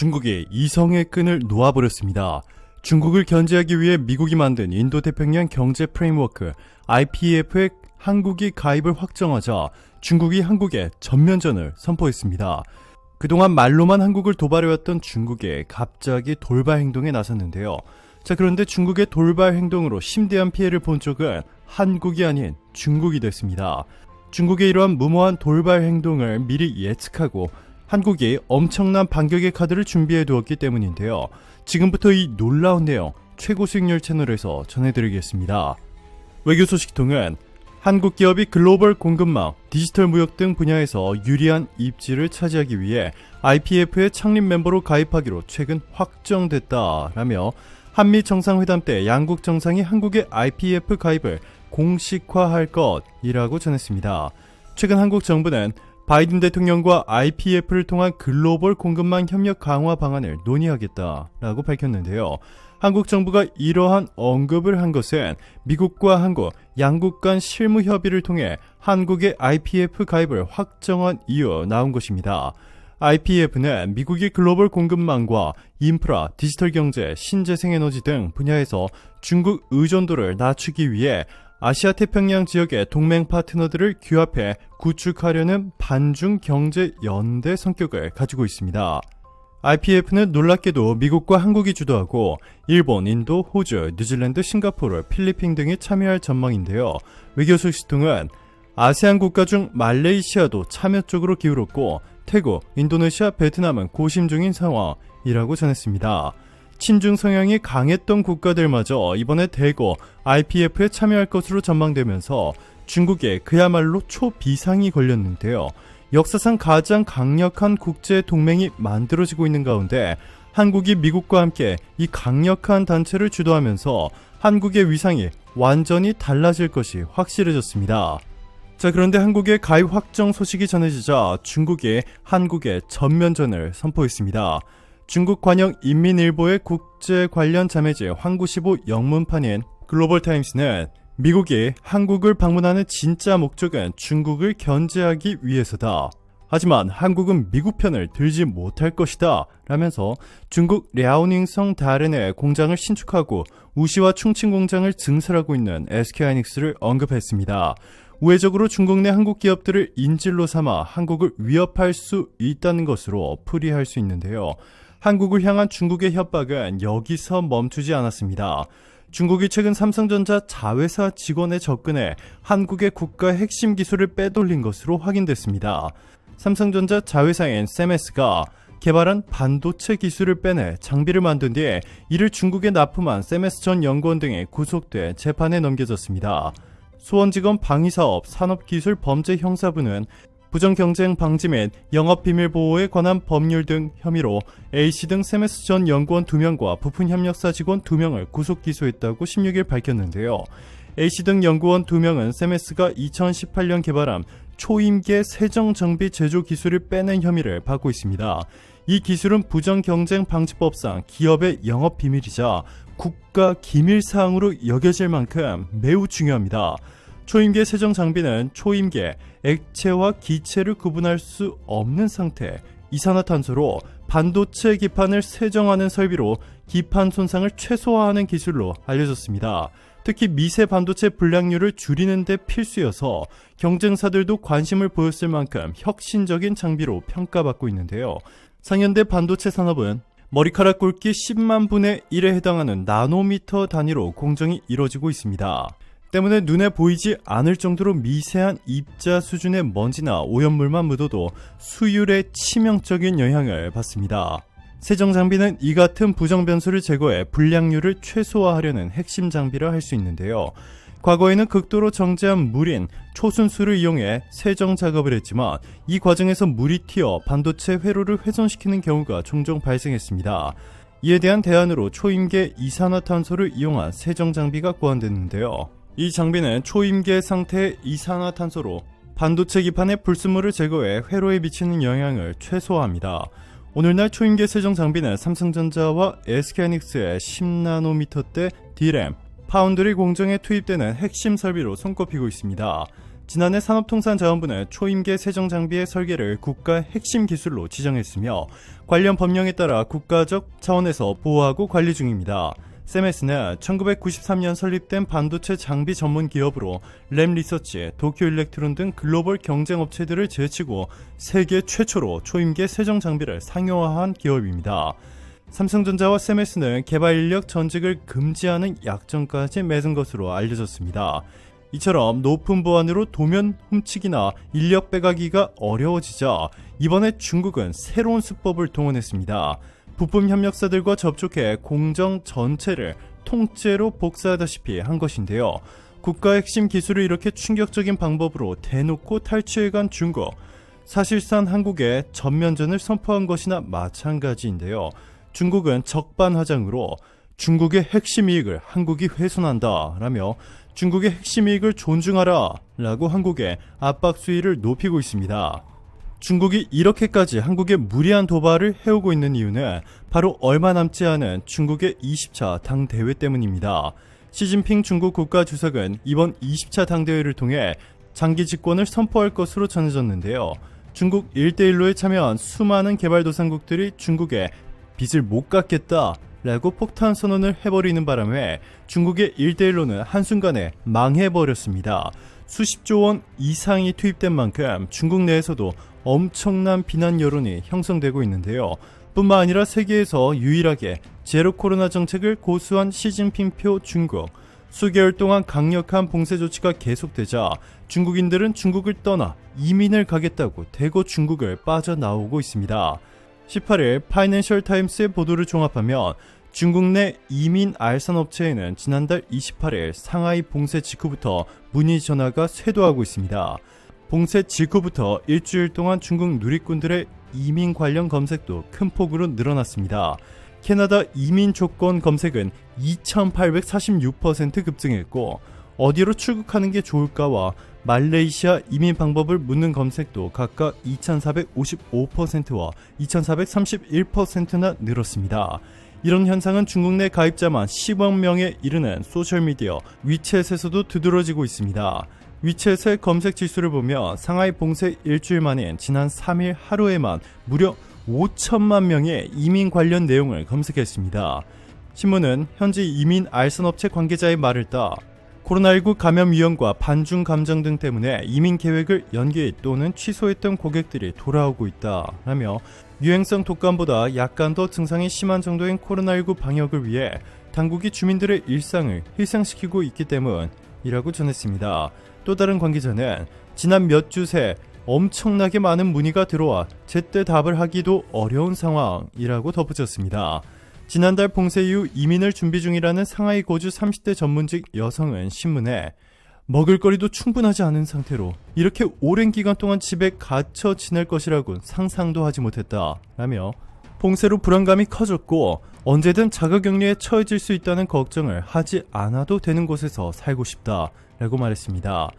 중국이 이성의 끈을 놓아버렸습니다. 중국을 견제하기 위해 미국이 만든 인도태평양 경제 프레임워크 IPEF에 한국이 가입을 확정하자 중국이 한국에 전면전을 선포했습니다. 그동안 말로만 한국을 도발해왔던 중국이 갑자기 돌발 행동에 나섰는데요. 그런데 중국의 돌발 행동으로 심대한 피해를 본 쪽은 한국이 아닌 중국이 됐습니다. 중국의 이러한 무모한 돌발 행동을 미리 예측하고 한국이 엄청난 반격의 카드를 준비해 두었기 때문인데요. 지금부터 이 놀라운 내용 최고 수익률 채널에서 전해드리겠습니다. 외교소식통은 한국 기업이 글로벌 공급망, 디지털 무역 등 분야에서 유리한 입지를 차지하기 위해 IPEF의 창립 멤버로 가입하기로 최근 확정됐다라며 한미 정상회담 때 양국 정상이 한국의 IPEF 가입을 공식화할 것이라고 전했습니다. 최근 한국 정부는 바이든 대통령과 IPEF를 통한 글로벌 공급망 협력 강화 방안을 논의하겠다라고 밝혔는데요. 한국 정부가 이러한 언급을 한 것은 미국과 한국 양국 간 실무 협의를 통해 한국의 IPEF 가입을 확정한 이후 나온 것입니다. IPEF는 미국이 글로벌 공급망과 인프라, 디지털 경제, 신재생에너지 등 분야에서 중국 의존도를 낮추기 위해 아시아 태평양 지역의 동맹 파트너들을 규합해 구축하려는 반중 경제 연대 성격을 가지고 있습니다. IPEF는 놀랍게도 미국과 한국이 주도하고 일본, 인도, 호주, 뉴질랜드, 싱가포르, 필리핀 등이 참여할 전망인데요. 외교소식통은 아세안 국가 중 말레이시아도 참여 쪽으로 기울었고 태국, 인도네시아, 베트남은 고심 중인 상황이라고 전했습니다. 친중 성향이 강했던 국가들마저 이번에 대거 IPEF에 참여할 것으로 전망되면서 중국에 그야말로 초비상이 걸렸는데요. 역사상 가장 강력한 국제 동맹이 만들어지고 있는 가운데 한국이 미국과 함께 이 강력한 단체를 주도하면서 한국의 위상이 완전히 달라질 것이 확실해졌습니다. 그런데 한국의 가입 확정 소식이 전해지자 중국이 한국에 전면전을 선포했습니다. 중국 관영 인민일보의 국제 관련 자매지 황구시보 영문판인 글로벌타임스는 미국이 한국을 방문하는 진짜 목적은 중국을 견제하기 위해서다. 하지만 한국은 미국 편을 들지 못할 것이다 라면서 중국 랴오닝성 다롄의 공장을 신축하고 우시와 충칭 공장을 증설하고 있는 SK하이닉스를 언급했습니다. 우회적으로 중국 내 한국 기업들을 인질로 삼아 한국을 위협할 수 있다는 것으로 풀이할 수 있는데요. 한국을 향한 중국의 협박은 여기서 멈추지 않았습니다. 중국이 최근 삼성전자 자회사 직원에 접근해 한국의 국가 핵심 기술을 빼돌린 것으로 확인됐습니다. 삼성전자 자회사인 셈에스가 개발한 반도체 기술을 빼내 장비를 만든 뒤에 이를 중국에 납품한 셈에스 전 연구원 등이 구속돼 재판에 넘겨졌습니다. 수원지검 방위사업 산업기술범죄형사부는 부정경쟁 방지 및 영업비밀보호에 관한 법률 등 혐의로 A씨 등 셈에스 전 연구원 2명과 부품협력사 직원 2명을 구속 기소했다고 16일 밝혔는데요. A씨 등 연구원 2명은 셈에스가 2018년 개발한 초임계 세정정비 제조 기술을 빼낸 혐의를 받고 있습니다. 이 기술은 부정경쟁방지법상 기업의 영업비밀이자 국가기밀사항으로 여겨질 만큼 매우 중요합니다. 초임계 세정 장비는 초임계, 액체와 기체를 구분할 수 없는 상태, 이산화탄소로 반도체 기판을 세정하는 설비로 기판 손상을 최소화하는 기술로 알려졌습니다. 특히 미세 반도체 불량률을 줄이는 데 필수여서 경쟁사들도 관심을 보였을 만큼 혁신적인 장비로 평가받고 있는데요. 상현대 반도체 산업은 머리카락 굵기 10만 분의 1에 해당하는 나노미터 단위로 공정이 이루어지고 있습니다. 때문에 눈에 보이지 않을 정도로 미세한 입자 수준의 먼지나 오염물만 묻어도 수율에 치명적인 영향을 받습니다. 세정 장비는 이 같은 부정 변수를 제거해 불량률을 최소화하려는 핵심 장비라 할 수 있는데요. 과거에는 극도로 정제한 물인 초순수를 이용해 세정 작업을 했지만 이 과정에서 물이 튀어 반도체 회로를 훼손시키는 경우가 종종 발생했습니다. 이에 대한 대안으로 초임계 이산화탄소를 이용한 세정 장비가 고안됐는데요. 이 장비는 초임계 상태의 이산화탄소로 반도체 기판의 불순물을 제거해 회로에 미치는 영향을 최소화합니다. 오늘날 초임계 세정 장비는 삼성전자와 SK하이닉스의 10나노미터대 D램, 파운드리 공정에 투입되는 핵심 설비로 손꼽히고 있습니다. 지난해 산업통상자원부는 초임계 세정장비의 설계를 국가 핵심 기술로 지정했으며 관련 법령에 따라 국가적 차원에서 보호하고 관리 중입니다. 세메스는 1993년 설립된 반도체 장비 전문 기업으로 램 리서치, 도쿄 일렉트론 등 글로벌 경쟁 업체들을 제치고 세계 최초로 초임계 세정 장비를 상용화한 기업입니다. 삼성전자와 세메스는 개발 인력 전직을 금지하는 약정까지 맺은 것으로 알려졌습니다. 이처럼 높은 보안으로 도면 훔치기나 인력 빼가기가 어려워지자 이번에 중국은 새로운 수법을 동원했습니다. 부품 협력사들과 접촉해 공정 전체를 통째로 복사하다시피 한 것인데요. 국가 핵심 기술을 이렇게 충격적인 방법으로 대놓고 탈취해간 중국. 사실상 한국에 전면전을 선포한 것이나 마찬가지인데요. 중국은 적반하장으로 중국의 핵심 이익을 한국이 훼손한다 라며 중국의 핵심 이익을 존중하라 라고 한국의 압박 수위를 높이고 있습니다. 중국이 이렇게까지 한국에 무리한 도발을 해오고 있는 이유는 바로 얼마 남지 않은 중국의 20차 당대회 때문입니다. 시진핑 중국 국가주석은 이번 20차 당대회를 통해 장기 집권을 선포할 것으로 전해졌는데요. 중국 1대1로에 참여한 수많은 개발도상국들이 중국에 빚을 못 갚겠다 라고 폭탄 선언을 해버리는 바람에 중국의 1대1로는 한순간에 망해버렸습니다. 수십조 원 이상이 투입된 만큼 중국 내에서도 엄청난 비난 여론이 형성되고 있는데요. 뿐만 아니라 세계에서 유일하게 제로 코로나 정책을 고수한 시진핑표 중국. 수개월 동안 강력한 봉쇄 조치가 계속되자 중국인들은 중국을 떠나 이민을 가겠다고 대거 중국을 빠져나오고 있습니다. 18일 파이낸셜 타임스의 보도를 종합하면 중국 내 이민 알선 업체에는 지난달 28일 상하이 봉쇄 직후부터 문의 전화가 쇄도하고 있습니다. 봉쇄 직후부터 일주일 동안 중국 누리꾼들의 이민 관련 검색도 큰 폭으로 늘어났습니다. 캐나다 이민 조건 검색은 2846% 급증했고 어디로 출국하는 게 좋을까와 말레이시아 이민 방법을 묻는 검색도 각각 2455%와 2431%나 늘었습니다. 이런 현상은 중국 내 가입자만 10억 명에 이르는 소셜미디어 위챗에서도 두드러지고 있습니다. 위챗의 검색 지수를 보면 상하이 봉쇄 일주일 만인 지난 3일 하루에만 무려 5천만 명의 이민 관련 내용을 검색했습니다. 신문은 현지 이민 알선업체 관계자의 말을 따 코로나19 감염 위험과 반중 감정 등 때문에 이민 계획을 연기 또는 취소했던 고객들이 돌아오고 있다라며 유행성 독감보다 약간 더 증상이 심한 정도인 코로나19 방역을 위해 당국이 주민들의 일상을 희생시키고 있기 때문이라고 전했습니다. 또 다른 관계자는 지난 몇 주 새 엄청나게 많은 문의가 들어와 제때 답을 하기도 어려운 상황이라고 덧붙였습니다. 지난달 봉쇄 이후 이민을 준비 중이라는 상하이 거주 30대 전문직 여성은 신문에 먹을거리도 충분하지 않은 상태로 이렇게 오랜 기간 동안 집에 갇혀 지낼 것이라고는 상상도 하지 못했다 라며 봉쇄로 불안감이 커졌고 언제든 자가격리에 처해질 수 있다는 걱정을 하지 않아도 되는 곳에서 살고 싶다 라고 말했습니다.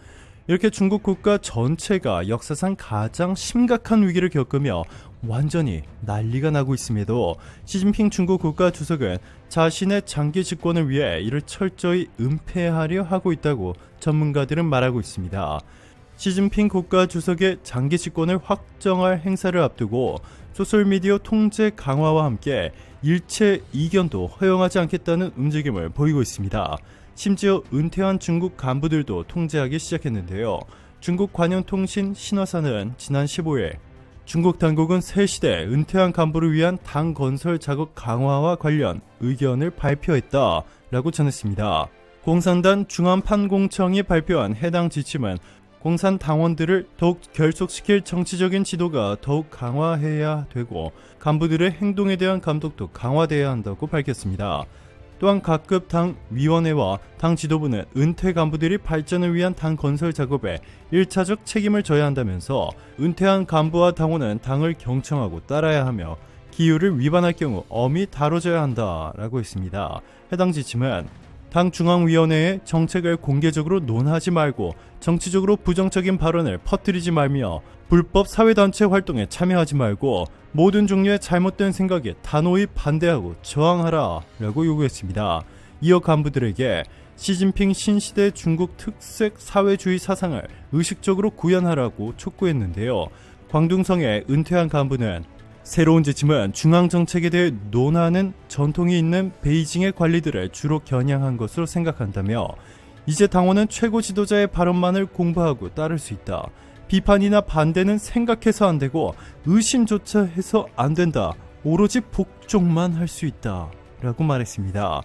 이렇게 중국 국가 전체가 역사상 가장 심각한 위기를 겪으며 완전히 난리가 나고 있음에도 시진핑 중국 국가주석은 자신의 장기 집권을 위해 이를 철저히 은폐하려 하고 있다고 전문가들은 말하고 있습니다. 시진핑 국가주석의 장기 집권을 확정할 행사를 앞두고 소셜미디어 통제 강화와 함께 일체 이견도 허용하지 않겠다는 움직임을 보이고 있습니다. 심지어 은퇴한 중국 간부들도 통제하기 시작했는데요. 중국 관영통신 신화사는 지난 15일 중국 당국은 새 시대 은퇴한 간부를 위한 당 건설 작업 강화와 관련 의견을 발표했다라고 전했습니다. 공산당 중앙판공청이 발표한 해당 지침은 공산 당원들을 더욱 결속시킬 정치적인 지도가 더욱 강화해야 되고 간부들의 행동에 대한 감독도 강화돼야 한다고 밝혔습니다. 또한 각급 당 위원회와 당 지도부는 은퇴 간부들이 발전을 위한 당 건설 작업에 1차적 책임을 져야 한다면서 은퇴한 간부와 당원은 당을 경청하고 따라야 하며 기율을 위반할 경우 엄히 다뤄져야 한다라고 했습니다. 해당 지침은 당 중앙위원회의 정책을 공개적으로 논하지 말고 정치적으로 부정적인 발언을 퍼뜨리지 말며 불법 사회단체 활동에 참여하지 말고 모든 종류의 잘못된 생각에 단호히 반대하고 저항하라 라고 요구했습니다. 이어 간부들에게 시진핑 신시대 중국 특색 사회주의 사상을 의식적으로 구현하라고 촉구했는데요. 광둥성의 은퇴한 간부는 새로운 지침은 중앙정책에 대해 논하는 전통이 있는 베이징의 관리들을 주로 겨냥한 것으로 생각한다며 이제 당원은 최고 지도자의 발언만을 공부하고 따를 수 있다. 비판이나 반대는 생각해서 안 되고 의심조차 해서 안 된다. 오로지 복종만 할 수 있다. 라고 말했습니다.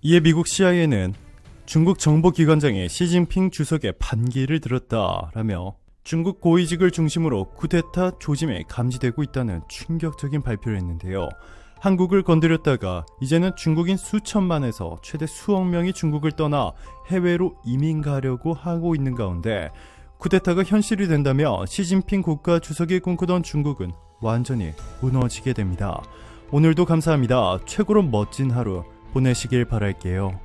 이에 미국 CIA는 중국 정보기관장이 시진핑 주석의 반기를 들었다라며 중국 고위직을 중심으로 쿠데타 조짐이 감지되고 있다는 충격적인 발표를 했는데요. 한국을 건드렸다가 이제는 중국인 수천만에서 최대 수억 명이 중국을 떠나 해외로 이민 가려고 하고 있는 가운데 쿠데타가 현실이 된다며 시진핑 국가 주석이 꿈꾸던 중국은 완전히 무너지게 됩니다. 오늘도 감사합니다. 최고로 멋진 하루 보내시길 바랄게요.